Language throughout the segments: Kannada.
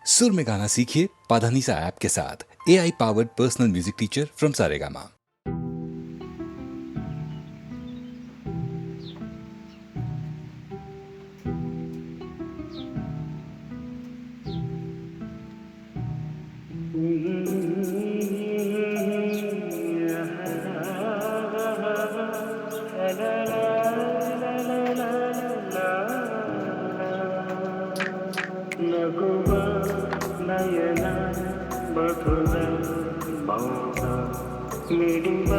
सुर में गाना सीखिए पाधानीसा ऐप के साथ। AI powered personal music teacher from Saregama. ನಗುವ ನಯನ ಮಧುರ ಮೌನ ಮಿಡಿವ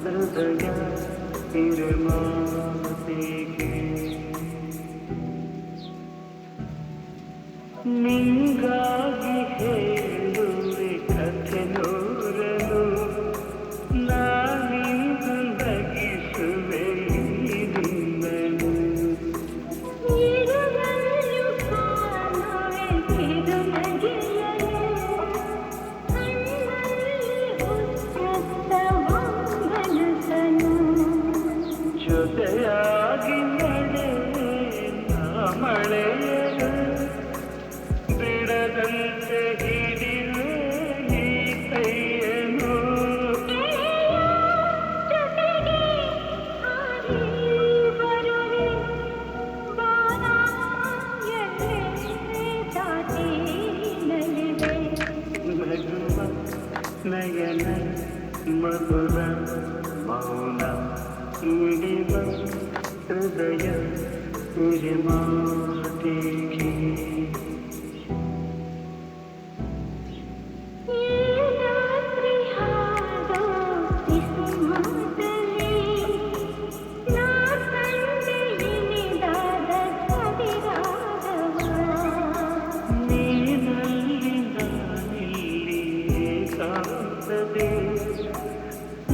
ಹೃದಯ ಇರಮಾತಿಗೆ ನಿಂಗಾಗಿ ಹೇಳುವೆ ಕಥೆ ನೂರನು ನಾನಿಂದು ನಗಿಸುವೆ ನಿನ್ನನು ಜೊತೆಯಾಗಿ ನಡೆವೆ ನಾ ಮಳೆಯನು ಬಿಡದಂತೆ ಹಿಡಿವೆ ಈ ಕೈಯನು ನಗುವ ನಯನ ಮಧುರ ಮೌನ ಮಿಡಿವ ಹೃದಯ ಮಾತಿಗೆ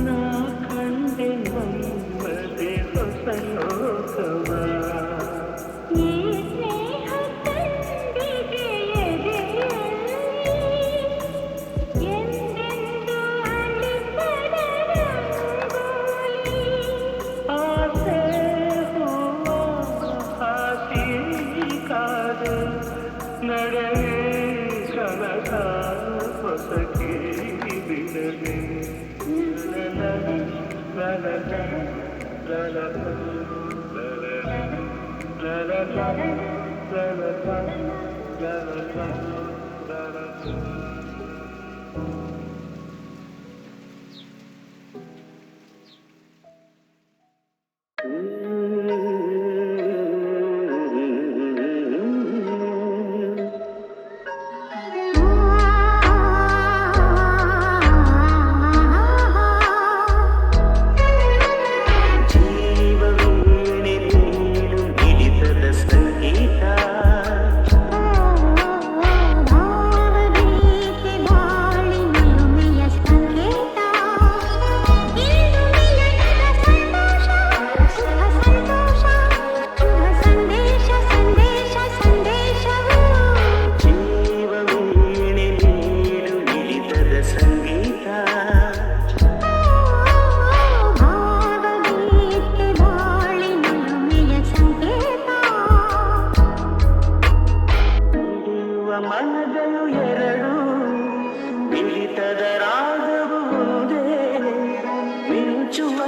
ನಾ ಕಂಡೆ ನಮ್ಮದೆ ಹೊಸ ಲೋಕವ ಆಸೆ ಹೂವ ಹಾಸಿ ಕಾದು ನಡೆವೆ ಕನಕ ಹೊಸಕೆ ಬಿಡದೆ ಮನದಳು ಎರಡು ಮಿಳಿತದ ರಾಗವು ಒಂದೇ ಮಿಂಚುವ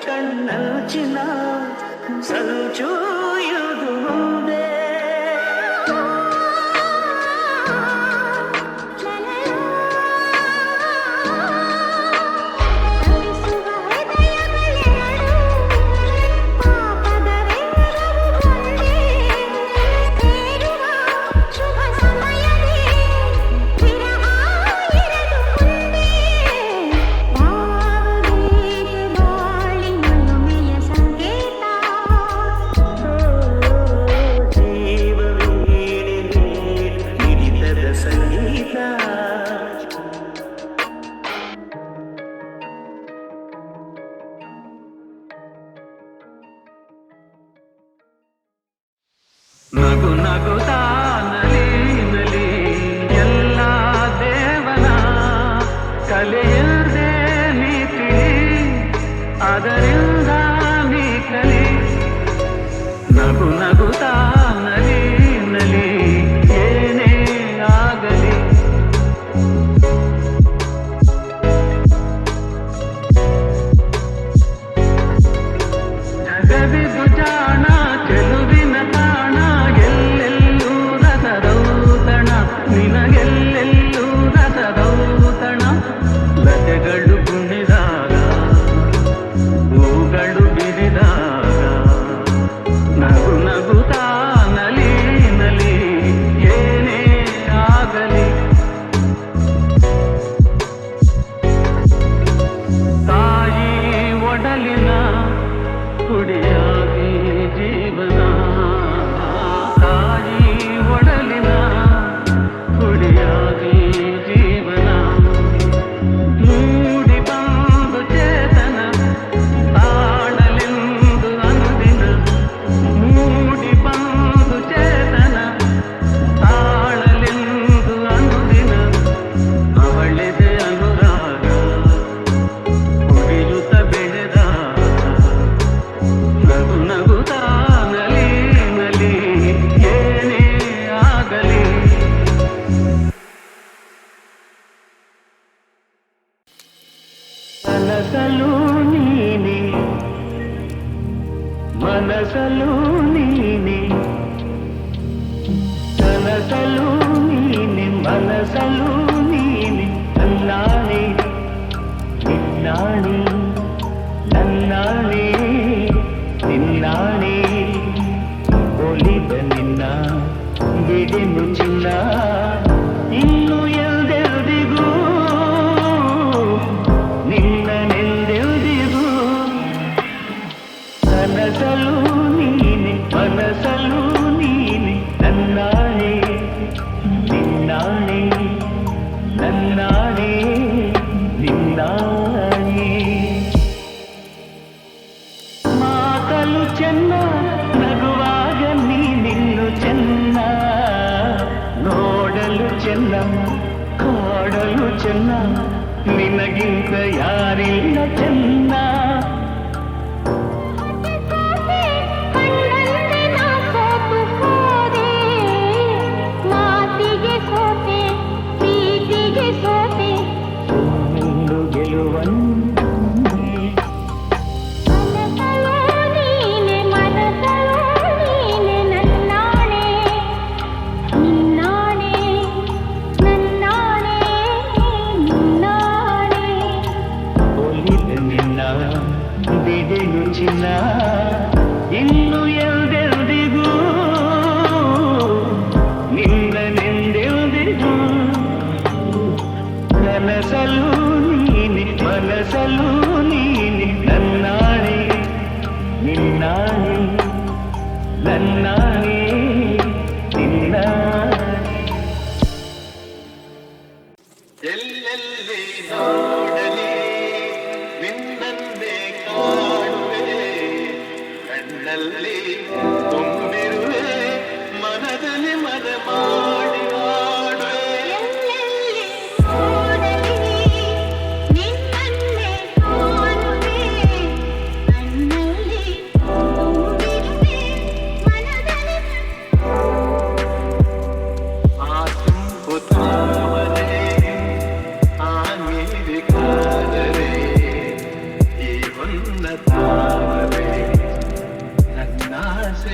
ಕಣ್ಣಂಚಿನ ಸಂಚೂಯುವುದು ಒಂದೇ ನಗು ನಗುತ್ತಾ ನಲಿ ನಲಿ ಎಲ್ಲ ದೇವನ ಕಲೆಯಿಲ್ಲದೆ ನೀ ತಿಳಿ ಅದರಿಂದ ನೀ ಕಲಿ ನಗು ನಗುತ್ತಾ ನಲಿ ನಲಿ ಏನೇ ಆಗಲಿ ಜಗವಿದು ಜಾಣ ಚೆಲುವಿನ ತಾಣ ಎಲ್ಲೆಲ್ಲೂ ರಸದೌತಣ ನಿನಗೆಲ್ಲೆಲ್ಲೂ ರಸದೌತಣ ಲತೆಗಳು ಕುಣಿದಾಗ ಹೂಗಳು ಬಿರಿದಾಗ ನಗು ನಗುತ್ತಾ ನಲಿ ನಲಿ ಏನೇ ಆಗಲಿ ತಾಯಿ ಒಡಲಿನ ಕುಡಿಯಾಗಿ ಜೀವನ ತಾಯಿ ಒಡಲಿನ ಕುಡಿಯಾಗಿ ಜೀವನ ಮೂಡಿ ಬಂದು ಚೇತನ ತಾಳಲೆಂದು ಅನುದಿನ ಮೂಡಿ ಬಂದು ಚೇತನ ತಾಳಲೆಂದು ಅನುದಿನ ಅವಳೆದೆ ಅನುರಾಗ ಕುಡಿಯುತ್ತ ಬೆಳೆದಾಗ ನಗು ನಗುತ್ತಾ ನಲಿ ನಲಿ ಏನೇ ಆಗಲಿ ಕನಸಲು ನೀನೆ ಮನಸಲು ನೀನೆ ಕನಸಲು ನೀನೆ ಮನಸಲು ನೀನೆ ನನ್ನಾಣೆ ನಿನ್ನಾಣೆ ನನ್ನಾಣೆ ನಿನ್ನಾಣೆ ಒಲಿದ ನಿನ್ನ ಬಿಡೆನು ಚಿನ್ನ ಇನ್ನು ಎಲ್ದೆಲ್ದಿಗೂ ನಿನ್ನನೆಲ್ದೆಲ್ದಿಗೂ ಕನಸಲು ನೀನೆ ಮನಸಲು ನೀನೆ ನನ್ನಾಣೆ ನಿನ್ನಾಣೆ ನನ್ನಾಣೆ ನಿನ್ನಾಣೆ ಮಾತಲು ಚೆನ್ನ ನಗುವಾಗ ನೀನಿನ್ನು ಚೆನ್ನ ನೋಡಲು ಚೆನ್ನ ಕಾಡಲು ಚೆನ್ನ ನಿನಗಿಂತ ಯಾರಿಲ್ಲ ಚೆನ್ನ ಒಂದು ಗೆಲುವನ್ನು ಒಲಿದ ನಿನ್ನ ಬಿಡೆನು ಚಿನ್ನ ಇನ್ನು ಎಲ್ದೆಲ್ದಿಗೂ ನಿನ್ನನೆಂದೆಲ್ದಿಗೂ ಕನಸಲು ನೀನೆ ಮನಸಲು ನೀನೆ ನನ್ನಾಣೆ ನಿನ್ನಾಣೆ ನನ್ನಾಣೆ ನಿನ್ನಾಣೆ ಎಲ್ಲೆಲ್ಲಿ ನೋಡಲಿ ನಿನ್ನನ್ನೇ ಕಾಣುವೆ ಕಣ್ಣಲ್ಲಿ ತುಂಬಿರುವೆ ಮನದಲ್ಲಿ ಮನ ಮಾಡಿ ಆಡುವೆ ಆ ತುಂಬು ತಾವರೆ ಆ ನೀರಿ ಕಾದರೆ ಈ ಹೊನ್ನ ತಾವರೆ ನನ್ನಾಸೆ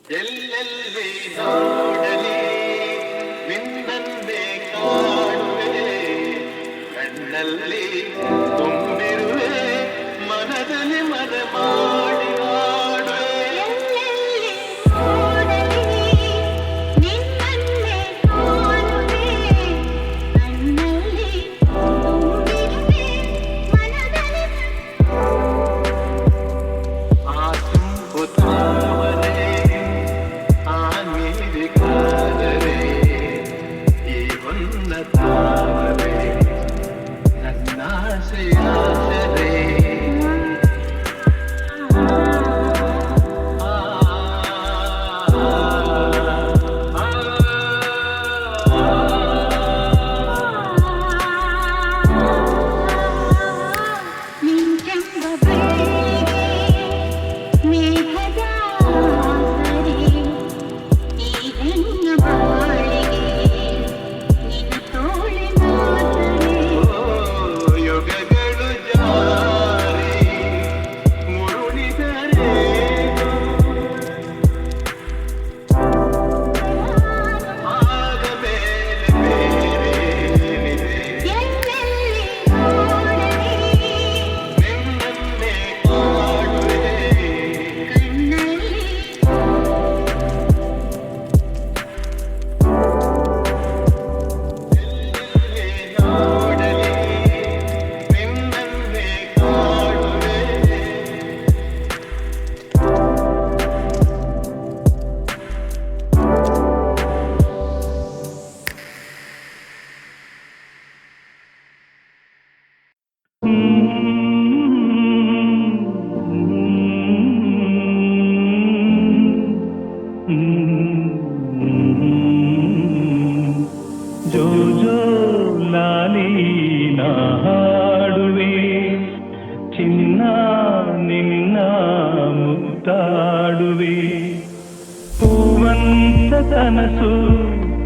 ಎಲ್ಲೆಲ್ಲಿ ನೋಡಲಿ ನಿನ್ನನ್ನೇ ಕಾಣುವೆ ಕಣ್ಣಲ್ಲಿ ತುಂಬಿರುವೆ ಮನದಲ್ಲಿ ಮನ ಮಾಡಿ ಆಡುವೆ ಆ ತುಂಬು ತಾವರೆ ಆ ನೀರಿಗಾದರೆ ಈ ಹೊನ್ನ ತಾವರೆ ನನ್ನಾಸೆಯಾದರೆ ಯುಗಗಳು ಜಾರಿ ಮುರುಳಿದರೆ ಆಗ ಮೇಲೆ ಬೇರೆ ನಿನ್ನನ್ನೇ ಕಾಡುವೆ ನೋಡಲಿ ನಿನ್ನನ್ನೇ ಕಾಡುವೆ ಜೋ ಜೋ ಲಾಲಿ ನಾ ಹಾಡುವೆ ಚಿನ್ನ ನಿನ್ನ ಮುತ್ತಾಡುವೆ ಹೂವಂತ ಕನಸು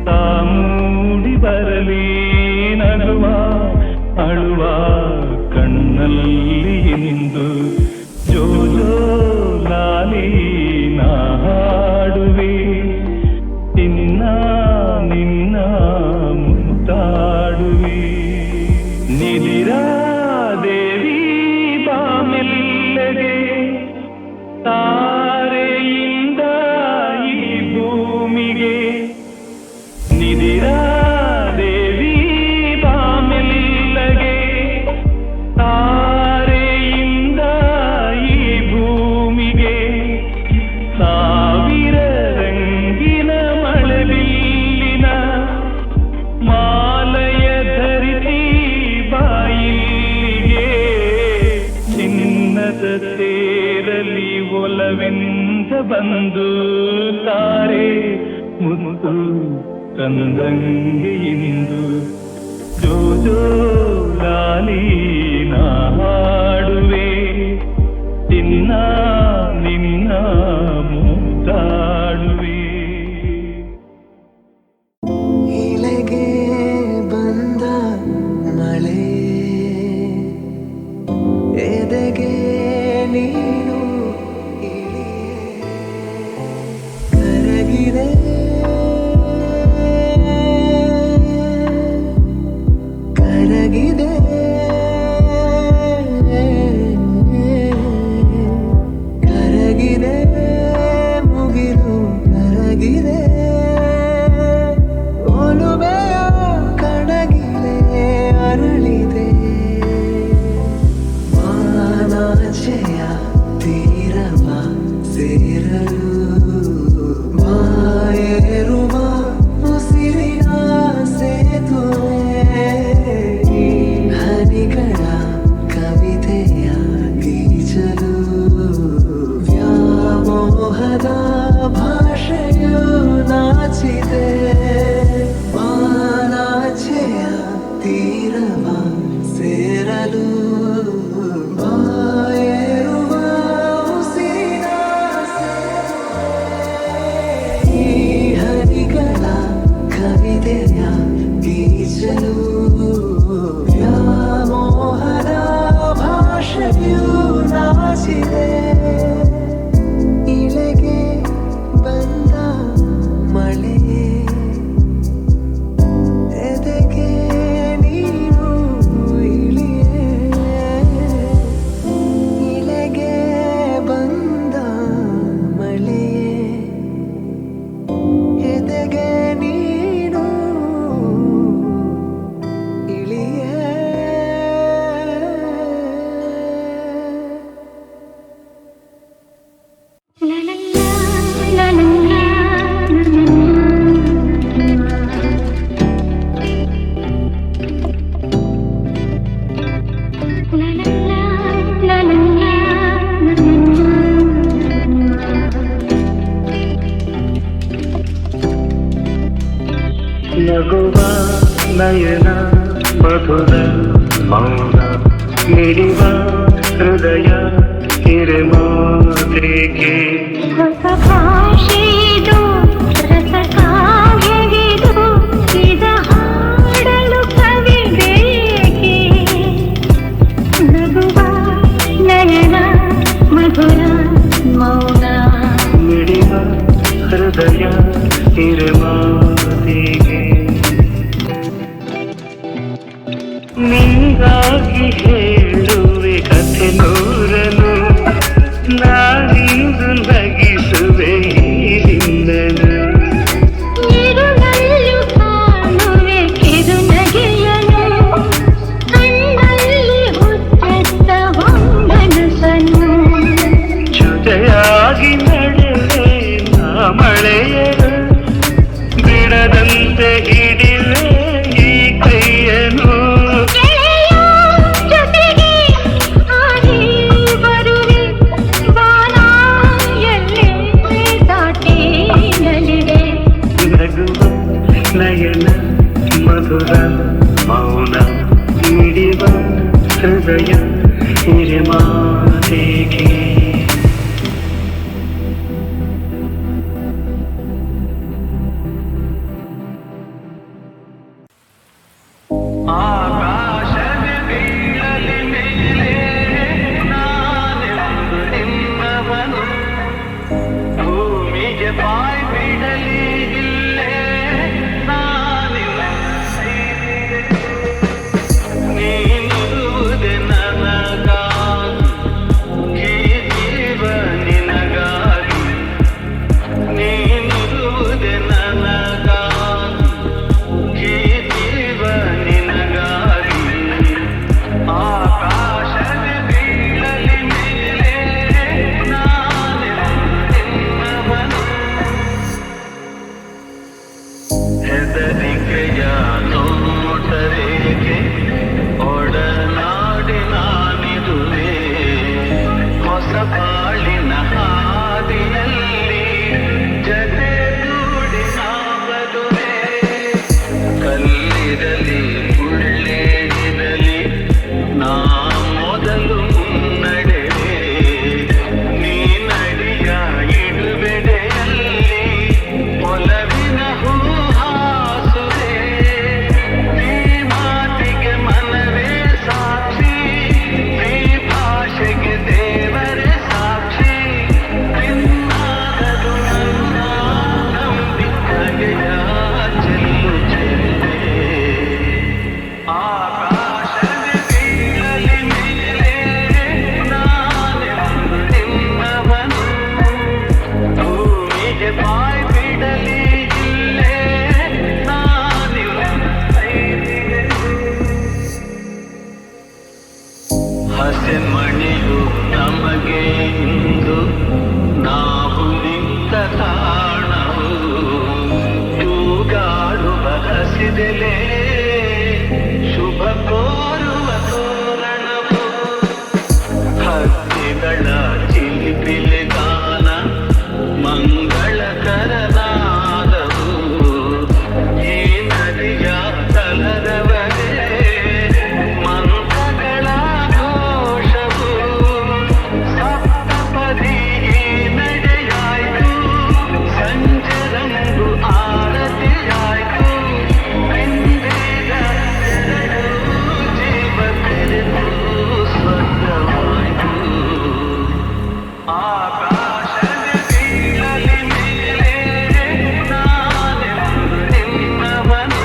ತಾ ಮೂಡಿ ಬರಲಿ ನಗುವ ಅಳುವ ಕಣ್ಣಲ್ಲಿ ಇಂದು ಜೋ ಜೋ ಲಾಲಿ ನಾ ಹಾಡುವೆ ಚಿನ್ನ ನಿನ್ನ ಮುತ್ತಾಡುವೆ ನಿದಿರಾ ದೇವಿ ಬಾಮೆಲ್ಲಗೆ ತಾರೆಯಿಂದ ಈ ಭೂಮಿಗೆ ನಿದಿರಾ ದೇವಿ ಬಾಮೆಲ್ಲಗೆ ತಾರೆಯಿಂದ ಈ ಭೂಮಿಗೆ ಸಾವಿರ ರಂಗಿನ ಮಳೆಬಿಲ್ಲಿನ ಮಾಲಯ ಧರಿಸಿ ಬಾಯಿಗೆ ಚಿನ್ನದ ತೇರಲಿ ಒಲವೆಂದ ಬಂದು ತಾರೆ ಮುತ್ತು ತಂದಂಗೆ ಇಂದು ಜೋ ಜೋ ಲಾಲಿ ನಾ ಹಾಡುವೆ ಚಿನ್ನ ನಿನ್ನ ಮುತ್ತಾಡುವೆ ಇಲೆಗೆ ಬಂದ ಮಳೆ ಎದೆಗೆ ನೀನು ಕರಗಿದೆ ಕರಗಿದೆ ಕರಗಿದೆ ಮುಗಿಲು ಕರಗಿದೆ ಒಲುಮೆಯ ಕಡಗಿಲೆ ಅರಳಿದೆ ಮಾನಾಚೆಯ ತೀರವ ಸೇರಲು ಮಾಯೇರುವ ಉಸಿರಿನ ಸೇತುವೆ ಹನಿಗಳ ಕವಿತೆಯ ಗೀಚಲು ವ್ಯಾಮೋಹದ ಭಾಷೆಯು ನಾಚಿದೆ ಮಾನಾಚೆಯ ತೀರವ ಸೇರಲು ಮಾಯೇರುವ ಉಸಿರಿನ ಈ ಹನಿಗಳ ಕವಿತೆಯ ಗೀಚಲು ವ್ಯಾಮೋಹದ ಭಾಷೆಯು ನಾಚಿದೆ ಇಳೆಗೆ ಬಂದ ನಗುವ ನಯನ ಮಧುರ ಮೌನ ಮಿಡಿವ ಹೃದಯ ಹಿರಿಮಾತೆಗೆ ಹೊಸ ಭಾಷೆದು ರಸ ಕಾವ್ಯವಿದು ಇದ ಹಾಡಲು ಕವಿ ಬೇಕೆ ನಗುವ ನಯನ ಮಧುರ ಮೌನ ಮಿಡಿವ ಹೃದಯ ಹಿರಿಮಾತೆಗೆ ನಿಂಗಾಗಿ ಹೇಳುವೆ ಕಥೆ ನೂರನು ನಾನಿಂದು ನಗಿಸುವೆ ಹಿಂದನು ನಿರುಳಲ್ಲು ಕಾಣುವೆ ಕಿರು ನಗೆಯನು ಕಣ್ಣಲ್ಲಿ ಹುಚ್ಚೆತ್ತ ಹೊಂಗನಸನು ಜೊತೆಯಾಗಿ ನಡೆವೆ ನಾ ಮಳೆಯನು ಬಿಡದಂತೆ ಹಿಡಿವೆ ಈ ಕೈಯನು ಗೆಳೆಯ ಜೊತೆಗೆ ಹಾಡಿ ಬರುವೆ ಬಾನ ಎಲ್ಲೇ ದಾಟಿ ನಲಿವೆ ನಗುವ ನಯನ ಮಧುರ ಮೌನ ಮಿಡಿವ ಹೃದಯ ಹಿರಿಮಾತೆಗೆ ಆಕಾಶದ ಬೀಳಲಿ ಮೇಲೆ ನಾನೆಂದು ನಿನ್ನವನು ಭೂಮಿಗೆ ಬಾಯಿ ಬಿಡಲಿ ಇಲ್ಲೇ ನಾನಿಲ್ಲ ನೀನುರುವುದೆ ನನಗಾಗಿ ಈ ಜೀವ ನಿನಗಾಗಿ ನೀನುರುವುದೆ ನನಗಾಗಿ ಈ ಜೀವ ನಿನಗಾಗಿ ಆಕಾಶದ ಬೀಳಲಿ ಮೇಲೆ ನಾನೆಂಬವನು ಹೆದರಿಕೆಯ ನೋಟರೇಕೆ ಒಡನಾಡಿ ನಾನಿರುವೆ ಹೊಸ ಬಾಳಿನ ಹಾದಿಯಲ್ಲಿ ಜತೆಗೂಡಿ ನಾ ಬರುವೆ ಕಲ್ಲಿರಲಿ ಮುಳ್ಳೇನಿರಲಿ ನಾ ಮೊದಲು ಮುನ್ನಡೆವೆ ನೀ ನಡಿಯ ಇಡುವೆಡೆಯಲ್ಲಿ ಒಲವಿನ ಹೂಹಾಸುವೆ ನೀ ಮಾತಿಗೆ ಮನವೇ ಸಾಕ್ಷಿ ನೀ ಭಾಷೆಗೆ ದೇವರೇ ಸಾಕ್ಷಿ ನಿನ್ನಾಗದು ನನ್ನ ನಂಬಿಕೆಯ ಚೆಲ್ಲು ಚೆಲ್ಲೆ ಆಕಾಶದ ಬೀಳಲಿ ಮೇಲೆ ನಾನೆಂದು ನಿನ್ನವನು ಭೂಮಿಗೆ ಬಾಯಿ ಬಿಡಲಿ ಇಲ್ಲೇ ನಾನಿಲ್ಲ ಹಸೆಮಣಿಯು ನಮಗೆ ಇಂದು ನಾವು ನಿಂತ ತಾಣವು ತೂಗಾಡುವ ಹಸಿದೆಲೆ ಶುಭ ಕೋರುವ ತೋರಣವು ಹಕ್ಕಿಗಳ ಚಿಲಿಪಿಲಿ ಗಾನ ಮಂಗಳಕರನಾದವು ಈ ನದಿಯ ತಲದವರೇ ಮಂತ್ರಗಳ ಘೋಷವು ಸಪ್ತಪದಿ ನಡೆಯಾಯ್ತು ಸಂಜರಂಗು ಆರತಿಯಾಯ್ತು ಬೆಂದೇದ ಜೀವ ಬೆರೆತು ಸ್ವರ್ಗವಾಯ್ತು ಆಕಾಶದ ಬೀಳಲಿ ಮೇಲೆ ನಾನೆಂದು ನಿನ್ನವನು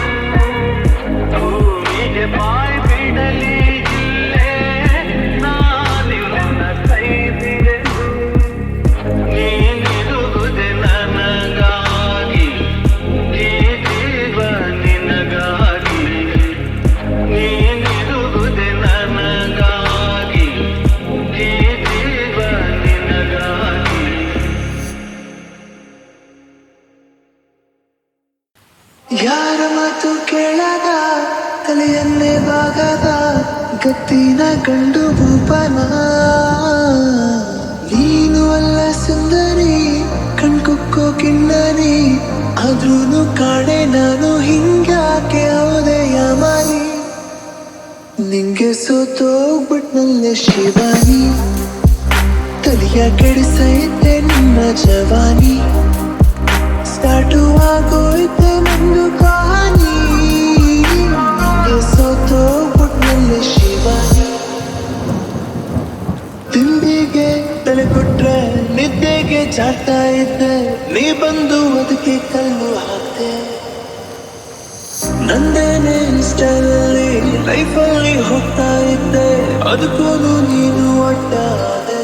ಭೂಮಿಗೆ ಬಾಯಿ ಬಿಡಲಿ ಇಲ್ಲೇ ನಾನಿಲ್ಲ ಕೈ ಬಿಡೆನು ನೀನಿರುವುದೆ ನನಗಾಗಿ ಈ ಜೀವ ನಿನಗಾಗಿ ನೀನಿರುವುದೆ ನನಗಾಗಿ ಈ ಜೀವ ನಿನಗಾಗಿ ಯಾರ ಮಾತು ಕೇಳದ ತಲೆಯನ್ನೇ ಬಾಗದ ಗತ್ತಿನ ಗಂಡು ಭೂಪನ ನೀನು ಅಲ್ಲ ಸುಂದರಿ ಕಣ್ಕುಕ್ಕೋ ಕಿನ್ನರಿ ಆದ್ರೂನು ಕಾಣೆ ನಾನು ಹಿಂಗ ನಿಂಗೆ ಸೋತೋಗ್ಬಿಟ್ನಲ್ಲೆ ಶಿವಾನಿ, ತಲೆಯ ಕೆಡಿಸೈತೆ ನಿನ್ನ ಜವಾನಿ, ಸ್ಟಾರ್ಟು ಆಗೋಯ್ತೆ ನಂದು ಕಹಾನಿ. ನಿಂಗೆ ಸೋತೋಗ್ಬಿಟ್ನಲ್ಲೆ ಶಿವಾನಿ, ತಿಂಡಿಗೆ ತಲೆ ಕೊಟ್ರೆ ನಿದ್ದೆಗೆ ಜಾಡ್ತಾ ಇದ್ದೆ, ನೀ ಬಂದು ಅದಕ್ಕೆ ಕಲ್ಲು ಹಾಕ್ತೆ. ನಂದೇನೆ ಸ್ಟೈಲಲ್ಲಿ ಲೈಫಲ್ಲಿ ಹೋಗ್ತಾ ಇದ್ದೆ, ಅದಕ್ಕೂ ನೀನು ಒಟ್ಟಾದೆ.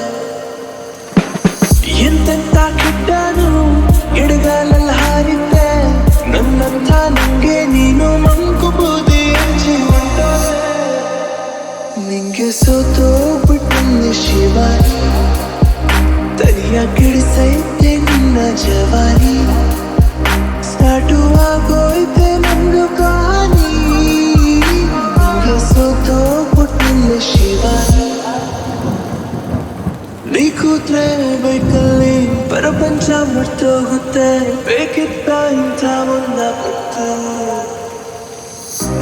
ಎಂತೆಂತ ಕೆಟ್ಟನು ಎಡಗಾಲಲ್ಲಿ ಹಾರಿದ್ದೆ, ನನ್ನಂಥ ನಂಗೆ ನೀನು ಮಂಕು ಬೂದಿ ಹಚ್ಚಿ ಹೊಂಟೋದೆ. ನಿಂಗೆ ಸೋತೋಗ್ಬಿಟ್ಟಲ್ಲಿ ಶಿವಾನಿ, ತಲೆಯ ಕೆಡಿಸೈತೆ ನಿನ್ನ ಜವಾನಿ, ಸ್ಟಾರ್ಟು ಆಗೋಯ್ತೆ ನಂದು ಕಹಾನಿ. ನಿಂಗೆ ಸೋತೋಗ್ಬಿಟ್ಟಲ್ಲಿ ಶಿವಾನಿ, ನೀ ಕೂತ್ರೆ ಬೈಕಲ್ಲಿ ಪ್ರಪಂಚ ಮರ್ತೋಗುತ್ತೆ, ಬೇಕಿತ್ತ ಇಂಥ ಒಂದ ಪತ್ತು.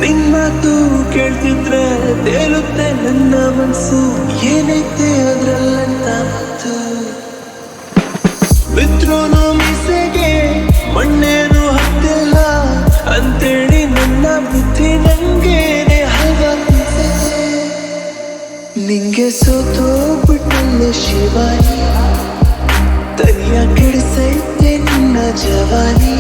ನಿನ್ ಮಾತು ಕೇಳ್ತಿದ್ರೆ ತೇಲುತ್ತೆ ನನ್ನ ಮನ್ಸು, ಏನೈತೆ ಅದ್ರಲ್ಲಂತ ಮತ್ತು. ಬಿದ್ರೂನು ಮೀಸೆಗೆ ಮಣ್ಣೇನು ಹತ್ತಿಲ್ಲ ಅಂತೇಳಿ ನನ್ನ ಬುದ್ಧಿ ನಂಗೇನೆ ಹಲ್ವಾ ತಿನ್ಸಿದೆ. ನಿಂಗೆ ಸೋತೋಗ್ಬಿಟ್ಟಲ್ಲೆ ಶಿವಾನಿ, ತಲೆಯ ಕೆಡಿಸೈತೆ ನಿನ್ನ ಜವಾನಿ,